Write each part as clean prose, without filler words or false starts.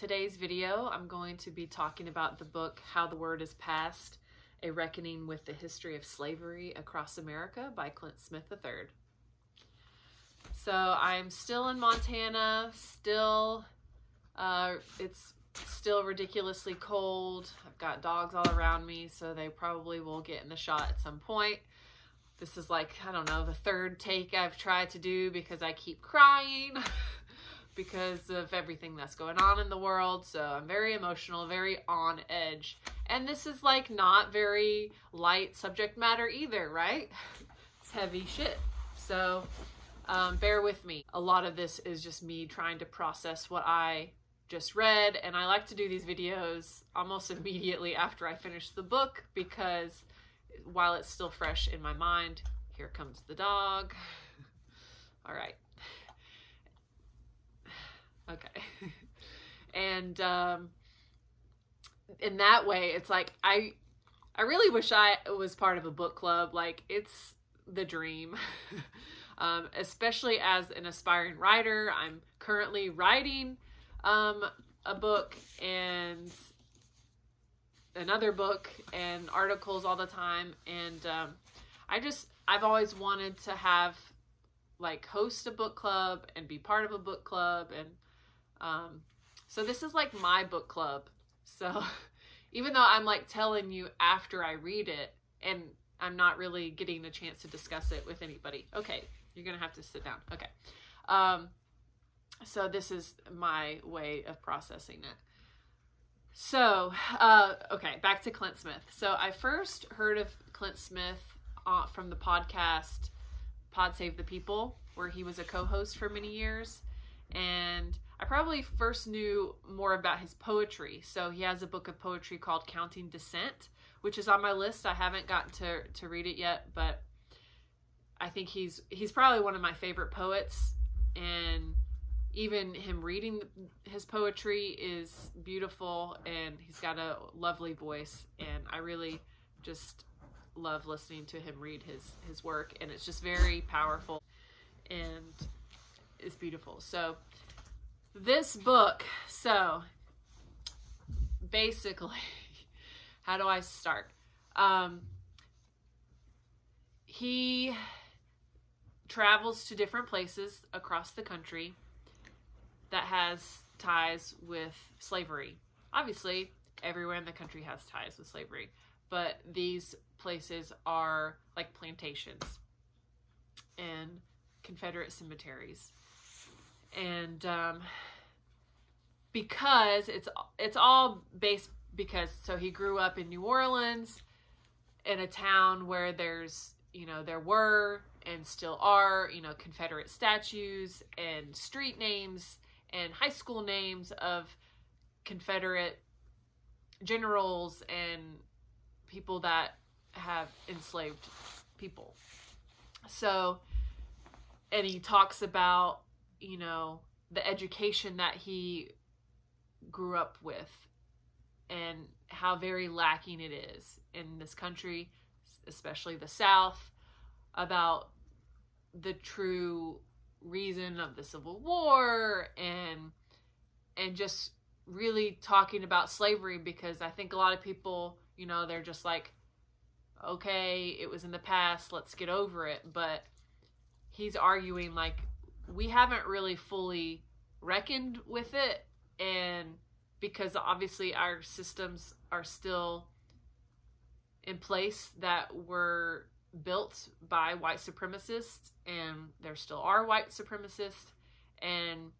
today's video, I'm going to be talking about the book How the Word is Passed, A Reckoning with the History of Slavery Across America by Clint Smith III. So I'm still in Montana, it's still ridiculously cold. I've got dogs all around me, so they probably will get in the shot at some point. This is like, I don't know, the third take I've tried to do because I keep crying because of everything that's going on in the world. So I'm very emotional, very on edge. And this is like not very light subject matter either, right? It's heavy shit. So bear with me. A lot of this is just me trying to process what I just read, and I like to do these videos almost immediately after I finish the book because while it's still fresh in my mind. Here comes the dog. All right. Okay. And in that way, it's like I really wish I was part of a book club. Like, it's the dream. Especially as an aspiring writer. I'm currently writing a book and another book and articles all the time, and I've always wanted to have, like, host a book club and be part of a book club, and so this is like my book club. So even though I'm like telling you after I read it, and I'm not really getting a chance to discuss it with anybody. Okay, you're gonna have to sit down. Okay. So this is my way of processing it. So, okay, back to Clint Smith. So I first heard of Clint Smith from the podcast Pod Save the People, where he was a co-host for many years. And I probably first knew more about his poetry. So he has a book of poetry called Counting Descent, which is on my list. I haven't gotten to read it yet, but I think he's probably one of my favorite poets, and even him reading his poetry is beautiful, and he's got a lovely voice, and I really just love listening to him read his work, and it's just very powerful and it's beautiful. So this book, so basically, how do I start? He travels to different places across the country that has ties with slavery. Obviously, everywhere in the country has ties with slavery, but these places are like plantations and Confederate cemeteries. And because it's all based, because so he grew up in New Orleans, in a town where there's, there were and still are, Confederate statues and street names and high school names of Confederate generals and people that have enslaved people. So, and he talks about, the education that he grew up with and how very lacking it is in this country, especially the South, about the true reason of the Civil War, and just really talking about slavery, because I think a lot of people, they're just like, okay, it was in the past, let's get over it. But he's arguing like we haven't really fully reckoned with it, and because obviously our systems are still in place that were built by white supremacists, and there still are white supremacists, and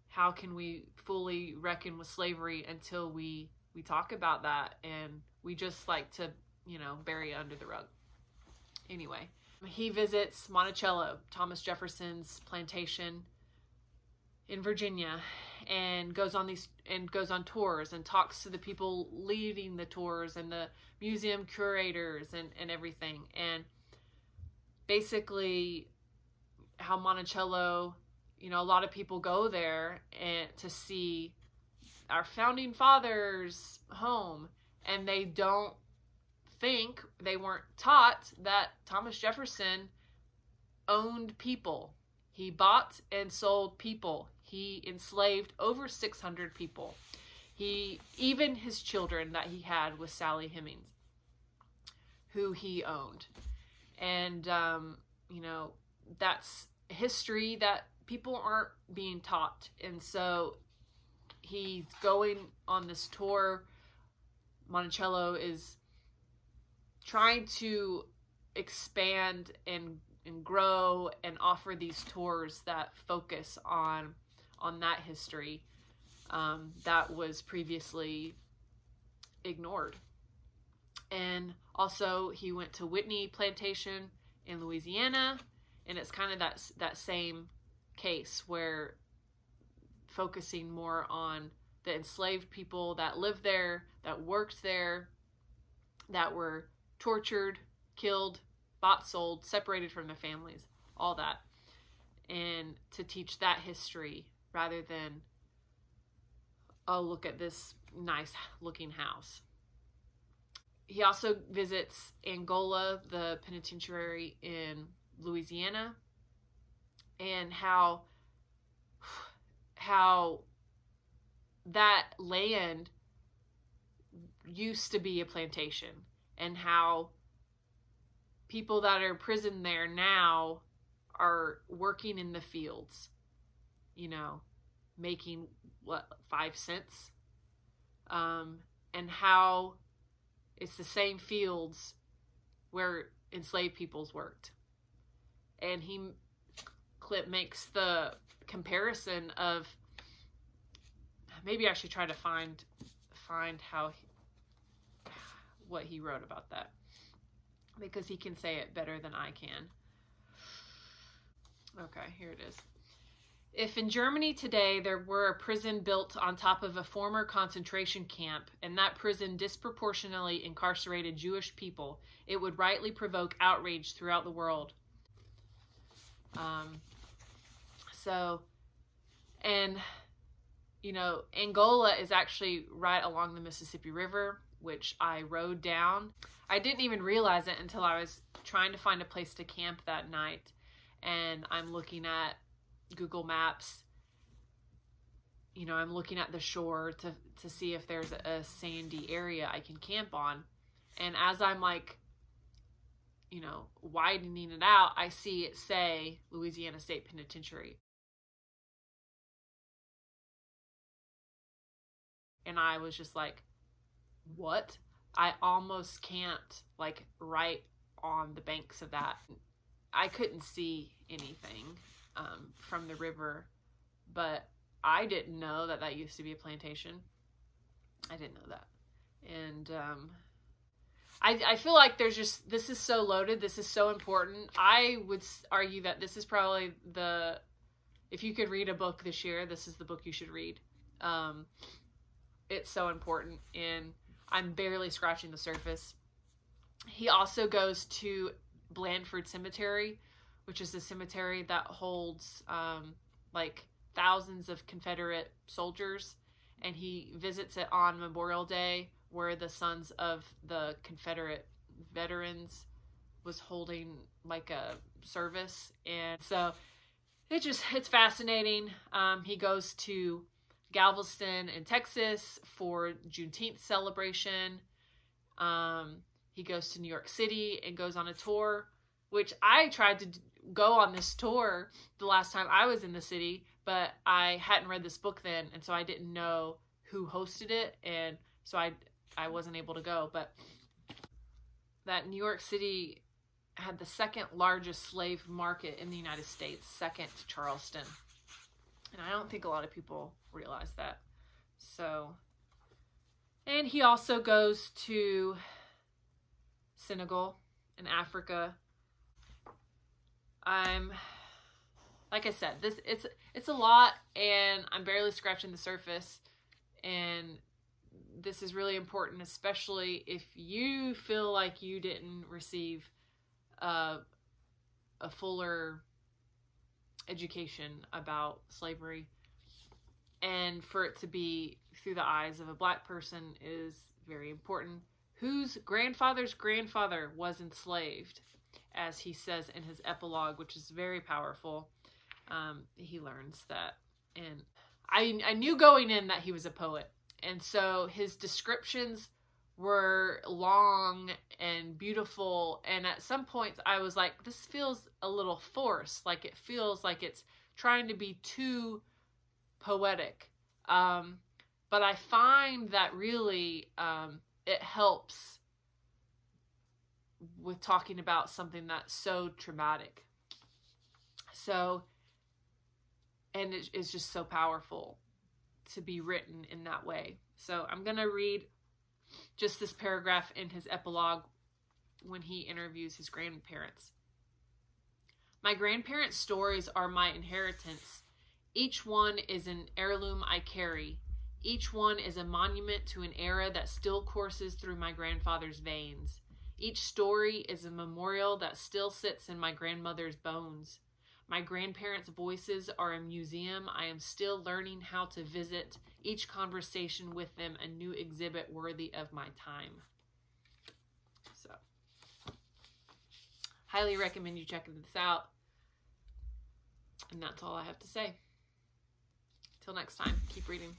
how can we fully reckon with slavery until we talk about that, and we just like to, bury it under the rug. Anyway, he visits Monticello, Thomas Jefferson's plantation in Virginia, and goes on tours and talks to the people leading the tours and the museum curators and everything. And basically how Monticello, a lot of people go there and to see our founding fathers' home, and they don't think, they weren't taught that Thomas Jefferson owned people. He bought and sold people. He enslaved over 600 people. Even his children that he had with Sally Hemings, who he owned. And, you know, that's history that people aren't being taught. And so he's going on this tour. Monticello is trying to expand and grow and offer these tours that focus on that history that was previously ignored. And also he went to Whitney Plantation in Louisiana, and it's kind of that same case where focusing more on the enslaved people that lived there, that worked there, that were tortured, killed, bought, sold, separated from their families, all that. And to teach that history rather than, oh, look at this nice looking house. He also visits Angola, the penitentiary in Louisiana, and how that land used to be a plantation, and how people that are imprisoned there now are working in the fields, you know, making, 5 cents? And how it's the same fields where enslaved peoples worked. And Clip makes the comparison of, maybe I should try to find what he wrote about that, because he can say it better than I can. Okay, here it is. If in Germany today there were a prison built on top of a former concentration camp, and that prison disproportionately incarcerated Jewish people, it would rightly provoke outrage throughout the world. And you know, Angola is actually right along the Mississippi River, which I rode down. I didn't even realize it until I was trying to find a place to camp that night, and I'm looking at Google Maps. You know, I'm looking at the shore to see if there's a sandy area I can camp on. And as I'm like, you know, widening it out, I see it say Louisiana State Penitentiary. And I was just like, what? I almost camped like right on the banks of that. I couldn't see anything from the river, but I didn't know that used to be a plantation. I didn't know that. And I feel like this is so loaded, this is so important. I would argue that this is probably if you could read a book this year, this is the book you should read. It's so important, and I'm barely scratching the surface. He also goes to Blandford Cemetery, which is a cemetery that holds like thousands of Confederate soldiers, and he visits it on Memorial Day, where the sons of the Confederate veterans was holding like a service. And so it's fascinating. He goes to Galveston in Texas for Juneteenth celebration. He goes to New York City and goes on a tour, which I tried to go on this tour the last time I was in the city, but I hadn't read this book then, and so I didn't know who hosted it, and so I wasn't able to go. But that New York City had the second largest slave market in the United States, second to Charleston. And I don't think a lot of people realize that. So, and he also goes to Senegal in Africa. Like I said, it's a lot, and I'm barely scratching the surface. And this is really important, especially if you feel like you didn't receive a fuller education about slavery, and for it to be through the eyes of a Black person is very important, whose grandfather's grandfather was enslaved, as he says in his epilogue, which is very powerful. He learns that, And I knew going in that he was a poet. And so his descriptions were long and beautiful. And at some points I was like, this feels a little forced. Like it feels like it's trying to be too poetic. But I find that really it helps with talking about something that's so traumatic. So, and it's just so powerful to be written in that way. So I'm going to read just this paragraph in his epilogue when he interviews his grandparents. My grandparents' stories are my inheritance. Each one is an heirloom I carry. Each one is a monument to an era that still courses through my grandfather's veins. Each story is a memorial that still sits in my grandmother's bones. My grandparents' voices are a museum I am still learning how to visit, each conversation with them a new exhibit worthy of my time. So, highly recommend you checking this out. And that's all I have to say. Till next time, keep reading.